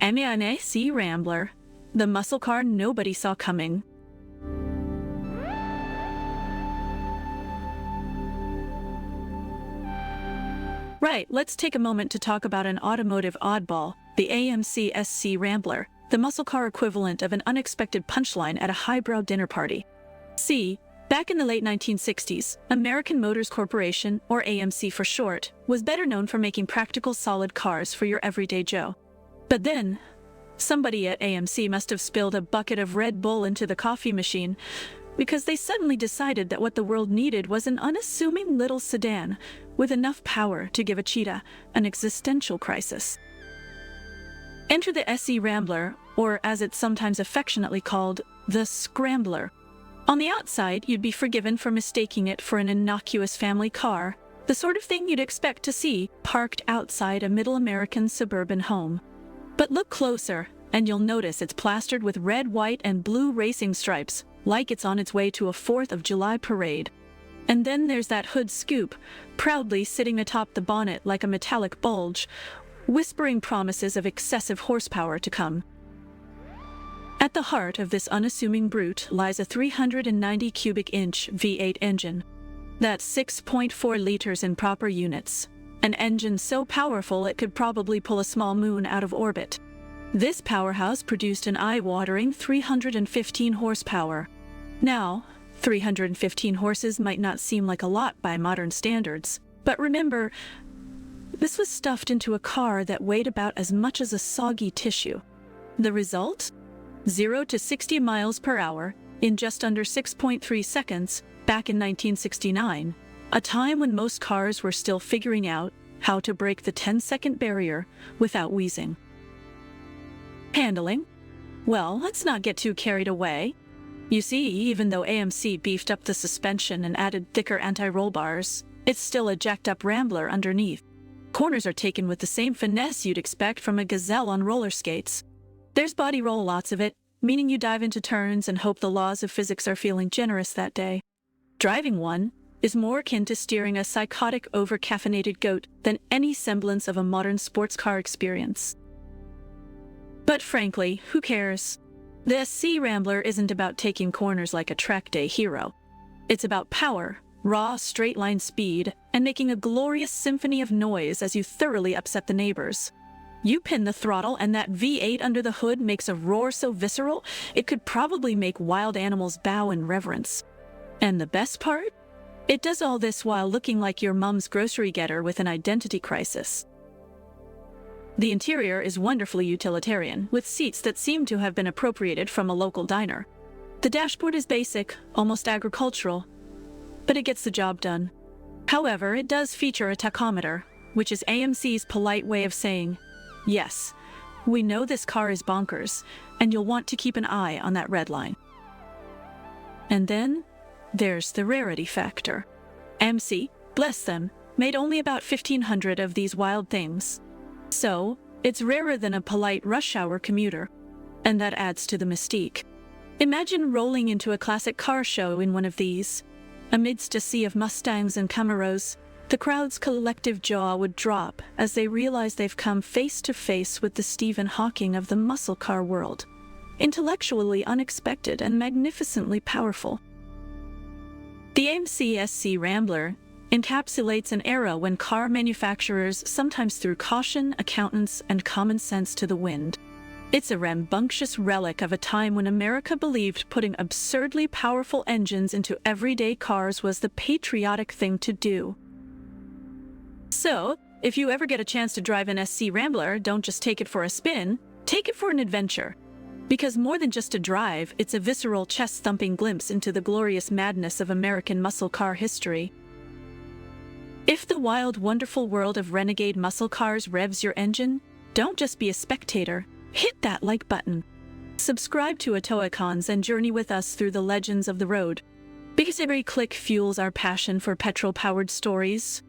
Americana SC Rambler, the muscle car nobody saw coming. Right, let's take a moment to talk about an automotive oddball, the AMC SC Rambler, the muscle car equivalent of an unexpected punchline at a highbrow dinner party. See, back in the late 1960s, American Motors Corporation, or AMC for short, was better known for making practical solid cars for your everyday Joe. But then, somebody at AMC must have spilled a bucket of Red Bull into the coffee machine, because they suddenly decided that what the world needed was an unassuming little sedan with enough power to give a cheetah an existential crisis. Enter the SC Rambler, or as it's sometimes affectionately called, the SCRambler. On the outside, you'd be forgiven for mistaking it for an innocuous family car, the sort of thing you'd expect to see parked outside a middle American suburban home. But look closer, and you'll notice it's plastered with red, white, and blue racing stripes, like it's on its way to a 4th of July parade. And then there's that hood scoop, proudly sitting atop the bonnet like a metallic bulge, whispering promises of excessive horsepower to come. At the heart of this unassuming brute lies a 390 cubic inch V8 engine. That's 6.4 liters in proper units. An engine so powerful it could probably pull a small moon out of orbit. This powerhouse produced an eye-watering 315 horsepower. Now, 315 horses might not seem like a lot by modern standards, but remember, this was stuffed into a car that weighed about as much as a soggy tissue. The result? 0 to 60 miles per hour in just under 6.3 seconds back in 1969, a time when most cars were still figuring out how to break the 10-second barrier without wheezing. Handling? Well, let's not get too carried away. You see, even though AMC beefed up the suspension and added thicker anti-roll bars, it's still a jacked-up Rambler underneath. Corners are taken with the same finesse you'd expect from a gazelle on roller skates. There's body roll, lots of it, meaning you dive into turns and hope the laws of physics are feeling generous that day. Driving one is more akin to steering a psychotic, over-caffeinated goat than any semblance of a modern sports car experience. But frankly, who cares? The SC Rambler isn't about taking corners like a track day hero. It's about power, raw, straight-line speed, and making a glorious symphony of noise as you thoroughly upset the neighbors. You pin the throttle and that V8 under the hood makes a roar so visceral, it could probably make wild animals bow in reverence. And the best part? It does all this while looking like your mom's grocery getter with an identity crisis. The interior is wonderfully utilitarian, with seats that seem to have been appropriated from a local diner. The dashboard is basic, almost agricultural, but it gets the job done. However, it does feature a tachometer, which is AMC's polite way of saying, yes, we know this car is bonkers, and you'll want to keep an eye on that red line. And then, there's the rarity factor. AMC, bless them, made only about 1,500 of these wild things. So, it's rarer than a polite rush hour commuter, and that adds to the mystique. Imagine rolling into a classic car show in one of these. Amidst a sea of Mustangs and Camaros, the crowd's collective jaw would drop as they realize they've come face to face with the Stephen Hawking of the muscle car world. Intellectually unexpected and magnificently powerful. The AMC SC Rambler encapsulates an era when car manufacturers sometimes threw caution, accountants, and common sense to the wind. It's a rambunctious relic of a time when America believed putting absurdly powerful engines into everyday cars was the patriotic thing to do. So, if you ever get a chance to drive an SC Rambler, don't just take it for a spin, take it for an adventure. Because more than just a drive, it's a visceral, chest-thumping glimpse into the glorious madness of American muscle car history. If the wild, wonderful world of renegade muscle cars revs your engine, don't just be a spectator. Hit that like button. Subscribe to Autoicons and journey with us through the legends of the road. Because every click fuels our passion for petrol-powered stories.